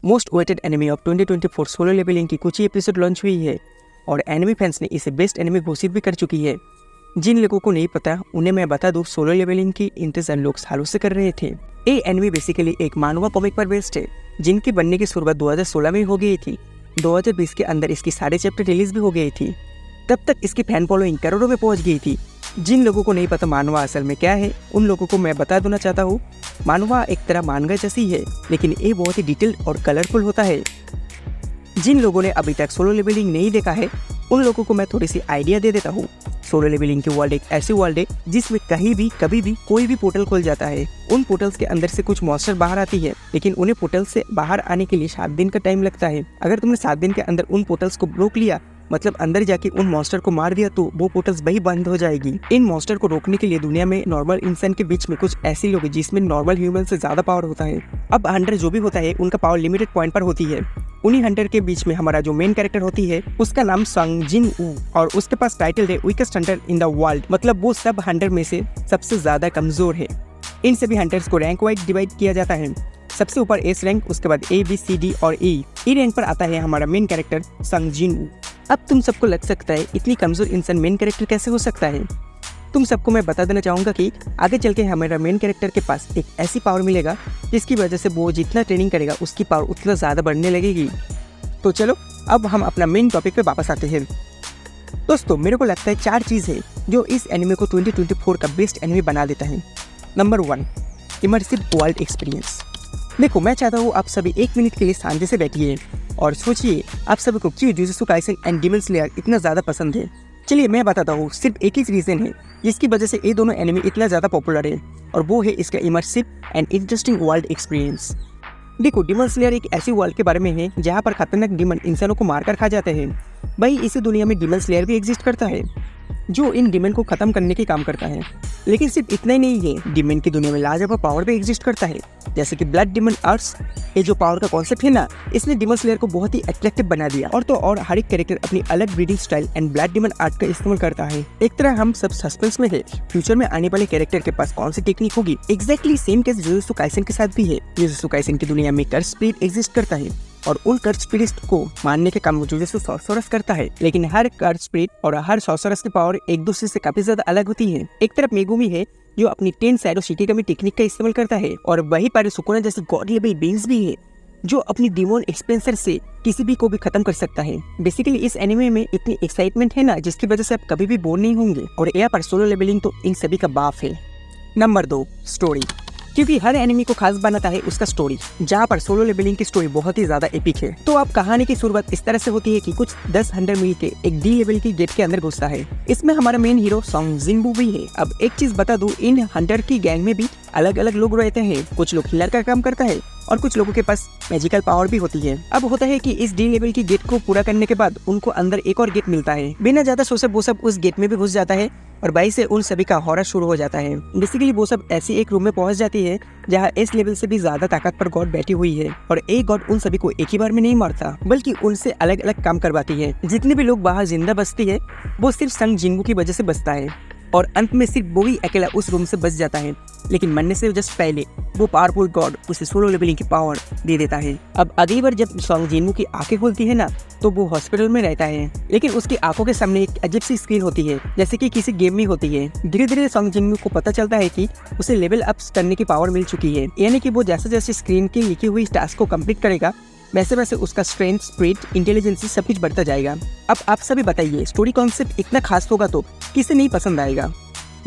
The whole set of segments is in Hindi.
Most waited anime of 2024 solo levelling की कुछ ही एपिसोड लॉन्च हुई है और एनिमे फैंस ने इसे बेस्ट एनिमे घोषित भी कर चुकी है। जिन लोगों को नहीं पता उन्हें मैं बता दूं, सोलो लेवलिंग की इंतजार लोग सालों से कर रहे थे। ये एनिमे बेसिकली एक मानवा कॉमिक पर बेस्ड है, जिनकी बनने की शुरुआत 2016 में हो गई थी। 2020 के अंदर इसकी सारे चैप्टर रिलीज भी हो गई थी। तब तक इसकी फैन फॉलोइंग करोड़ों में पहुंच गई थी। जिन लोगों को नहीं पता मानवा असल में क्या है, उन लोगों को मैं बता देना चाहता हूँ। मानवा एक तरह मानगा जैसी है, लेकिन ये बहुत ही डिटेल्ड और कलरफुल होता है। जिन लोगों ने अभी तक सोलो लेवलिंग नहीं देखा है, उन लोगों को मैं थोड़ी सी आइडिया दे देता हूँ। सोलो लेवलिंग की वर्ल्ड एक ऐसी वर्ल्ड है जिसमें कहीं भी कभी भी कोई भी पोर्टल खुल जाता है। उन पोर्टल्स के अंदर से कुछ मॉन्स्टर बाहर आती है, लेकिन उन्हें पोर्टल से बाहर आने के लिए 7 दिन का टाइम लगता है। अगर तुमने 7 दिन के अंदर उन पोर्टल्स को रोक लिया, मतलब अंदर जाके उन मॉन्स्टर को मार दिया, तो वो पोर्टल्स वही बंद हो जाएगी। इन मॉन्स्टर को रोकने के लिए दुनिया में नॉर्मल इंसान के बीच में कुछ ऐसे लोग हैं जिसमें नॉर्मल ह्यूमन से ज्यादा पावर होता है। अब हंटर जो भी होता है, उनका पावर लिमिटेड पॉइंट पर होती है। उन्हीं हंटर के बीच में हमारा जो मेन कैरेक्टर होती है, उसका नाम संग जिन वू, और उसके पास टाइटल है weakest Hunter in the world, मतलब वो सब हंटर में से सबसे ज्यादा कमजोर है। इन सभी हंटर्स को रैंक वाइज डिवाइड किया जाता है। सबसे ऊपर एस रैंक, उसके बाद ए बी सी डी और ई रैंक पर आता है हमारा मेन कैरेक्टर संग जिन वू। अब तुम सबको लग सकता है इतनी कमजोर इंसान मेन कैरेक्टर कैसे हो सकता है। तुम सबको मैं बता देना चाहूँगा कि आगे चल के हमारा मेन कैरेक्टर के पास एक ऐसी पावर मिलेगा जिसकी वजह से वो जितना ट्रेनिंग करेगा उसकी पावर उतना ज़्यादा बढ़ने लगेगी। तो चलो अब हम अपना मेन टॉपिक पे वापस आते हैं। दोस्तों, मेरे को लगता है 4 चीज़ है जो इस एनिमे को 2024 का बेस्ट एनिमे बना देता है। Number 1, immersive world experience. देखो, मैं चाहता हूँ आप सभी 1 मिनट के लिए शांति से बैठिए और सोचिए आप सभी को क्यों jujutsu Kaisen and demon slayer इतना ज़्यादा पसंद है। चलिए मैं बताता हूँ, सिर्फ एक ही रीज़न है जिसकी वजह से ये दोनों एनिमे इतना ज़्यादा पॉपुलर है, और वो है इसका immersive and interesting world experience. देखो, डीमन स्लेयर एक ऐसी वर्ल्ड के बारे में है जहाँ पर खतरनाक डीमन इंसानों को मारकर खा जाते हैं। भाई, इसी दुनिया में डीमन स्लेयर भी एग्जिस्ट करता है जो इन डीमन को खत्म करने के काम करता है। लेकिन सिर्फ इतना ही नहीं है, डीमन की दुनिया में लाजवाब पावर भी एग्जिस्ट करता है, जैसे कि ब्लड डीमन आर्ट्स। ये जो पावर का कॉन्सेप्ट है ना, इसने डीमन स्लेयर को बहुत ही अट्रैक्टिव बना दिया। और तो और हर एक कैरेक्टर अपनी अलग breeding style and blood demon art का इस्तेमाल करता है। एक तरह हम सब सस्पेंस में है, फ्यूचर में आने वाले कैरेक्टर के पास कौन सी टेक्निक होगी। Exactly same case jujutsu Kaisen के साथ भी है। जुजुत्सु काइसेन की दुनिया में कर्स स्पिरिट एग्जिस्ट करता है और उन कर्स स्पिरिट को मारने के काम जुजुत्सु सॉर्सरर्स करता है। लेकिन हर कर्स स्पिरिट और हर सॉर्सरर्स की पावर एक दूसरे से काफी ज्यादा अलग होती है। एक तरफ मेगुमी है जो अपनी 10 शैडो शिकिगामी टेक्निक का इस्तेमाल करता है, और वहीं पर सुकुना जैसे गॉड लेवल बीइंग्स भी है जो अपनी डिमोन एक्सपेंसर से किसी भी को भी खत्म कर सकता है। बेसिकली इस एनिमे में इतनी एक्साइटमेंट है ना, जिसकी वजह से आप कभी भी बोर नहीं होंगे, और यहाँ पर सोलो लेवलिंग तो इन सभी का बाप है। Number 2, story. क्योंकि हर एनिमे को खास बनाता है उसका स्टोरी, जहाँ पर सोलो लेवलिंग की स्टोरी बहुत ही ज्यादा एपिक है। तो अब कहानी की शुरुआत इस तरह से होती है कि कुछ 10 हंटर मिल के एक डी लेवल की गेट के अंदर घुसता है। इसमें हमारा मेन हीरो संग जिन वू भी है। अब एक चीज बता दूं, इन हंटर की गैंग में भी अलग अलग लोग रहते हैं। कुछ लोग हिलर का काम करता है और कुछ लोगों के पास मैजिकल पावर भी होती है। अब होता है कि इस डी लेवल की गेट को पूरा करने के बाद उनको अंदर एक और गेट मिलता है। बिना ज्यादा सोचे वो सब उस गेट में भी घुस जाता है और वहीं से उन सभी का हॉरर शुरू हो जाता है। बेसिकली वो सब ऐसी एक रूम में पहुंच जाती है जहां इस लेवल से भी ज्यादा ताकत पर गॉड बैठी हुई है, और एक गॉड उन सभी को एक ही बार में नहीं मारता, बल्कि उनसे अलग अलग काम करवाती है। जितने भी लोग बाहर जिंदा बचती है वो सिर्फ संग जिन वू की वजह से बचता है, और अंत में सिर्फ वो ही अकेला उस रूम से बच जाता है। लेकिन मरने से जस्ट पहले वो पावरफुल गॉड उसे सोलो लेवलिंग की पावर दे देता है। अब अगली बार जब संग जिन वू की आंखें खुलती है ना, तो वो हॉस्पिटल में रहता है, लेकिन उसकी आंखों के सामने एक अजीब सी स्क्रीन होती है, जैसे कि किसी गेम में होती है। धीरे धीरे संग जिन वू को पता चलता है कि उसे लेवल अप करने की पावर मिल चुकी है, यानी कि वो जैसे जैसे स्क्रीन की लिखी हुई टास्क को कंप्लीट करेगा, वैसे वैसे उसका स्ट्रेंथ, स्पिरिट, इंटेलिजेंस सब कुछ बढ़ता जाएगा। अब आप सभी बताइए, स्टोरी कॉन्सेप्ट इतना खास होगा तो किसे नहीं पसंद आएगा।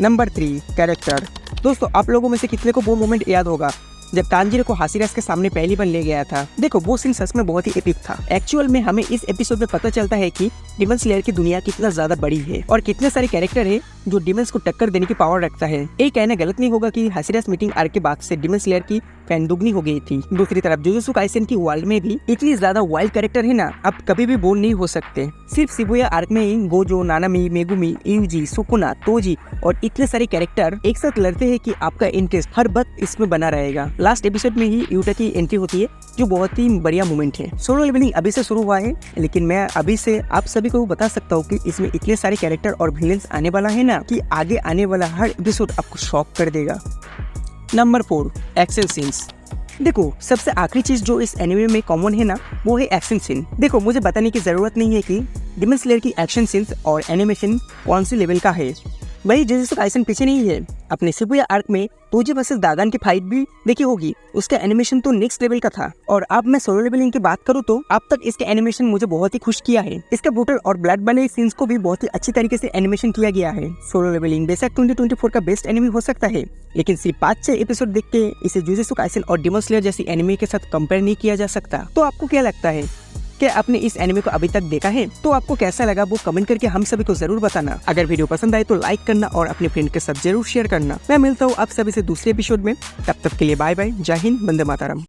Number 3, character. दोस्तों, आप लोगों में से कितने को वो मोमेंट याद होगा जब तांजीरो को हासिरास के सामने पहली बार ले गया था। देखो, वो सीन सच में बहुत ही एपिक था। एक्चुअल में हमें इस एपिसोड में पता चलता है कि डीमन स्लेयर की दुनिया कितना ज्यादा बड़ी है और कितने सारे कैरेक्टर है जो डीमंस को टक्कर देने की पावर रखता है। ये कहना गलत नहीं होगा कि हासिरास मीटिंग आर्क के बाद से डीमन स्लेयर की फैन दुगनी हो गई थी। दूसरी तरफ जुजुत्सु काइसेन की वर्ल्ड में भी इतनी ज्यादा वाइल्ड कैरेक्टर है ना, आप कभी भी बोर नहीं हो सकते। सिर्फ शिबुया आर्क में ही Gojo, Nanami, Megumi, Yuji, Sukuna, Toji और इतने सारे कैरेक्टर एक साथ लड़ते हैं कि आपका इंटरेस्ट हर वक्त इसमें बना रहेगा। लास्ट एपिसोड में ही यूटा की एंट्री होती है जो बहुत ही बढ़िया मोमेंट है। सोलो लेवलिंग अभी से शुरू हुआ है, लेकिन मैं अभी से आप सभी को बता सकता हूँ कि इसमें इतने सारे कैरेक्टर और विलेंस आने वाला है ना, कि आगे आने वाला हर एपिसोड आपको शॉक कर देगा। Number 4, action scenes. देखो, सबसे आखिरी चीज जो इस एनिमे में कॉमन है ना, वो है एक्शन सीन। देखो, मुझे बताने की जरूरत नहीं है कि डिमन स्लेयर की एक्शन सीन्स और एनिमेशन कौन सी लेवल का है। वही जुजुत्सु काइसन पीछे नहीं है। अपने शिबुया आर्क में तोजी वर्सेस दागान की फाइट भी देखी होगी, उसका एनिमेशन तो नेक्स्ट लेवल का था। और अब मैं सोलो लेवलिंग की बात करूँ तो अब तक इसके एनिमेशन मुझे बहुत ही खुश किया है। इसके ब्रूटल और ब्लड वाले सीन्स को भी बहुत ही अच्छी तरीके से एनिमेशन किया गया है। सोलो लेवलिंग बेशक 2024 का बेस्ट एनिमे हो सकता है, लेकिन सिर्फ 5-6 एपिसोड देख के इसे जुजुत्सु काइसन और डिमन स्लेयर जैसी एनिमे के साथ कंपेयर नहीं किया जा सकता। तो आपको क्या लगता है? क्या आपने इस एनिमे को अभी तक देखा है? तो आपको कैसा लगा वो कमेंट करके हम सभी को जरूर बताना। अगर वीडियो पसंद आए तो लाइक करना और अपने फ्रेंड के साथ जरूर शेयर करना। मैं मिलता हूँ आप सभी से दूसरे एपिसोड में, तब तक के लिए बाय बाय, जय हिंद, वंदे मातरम।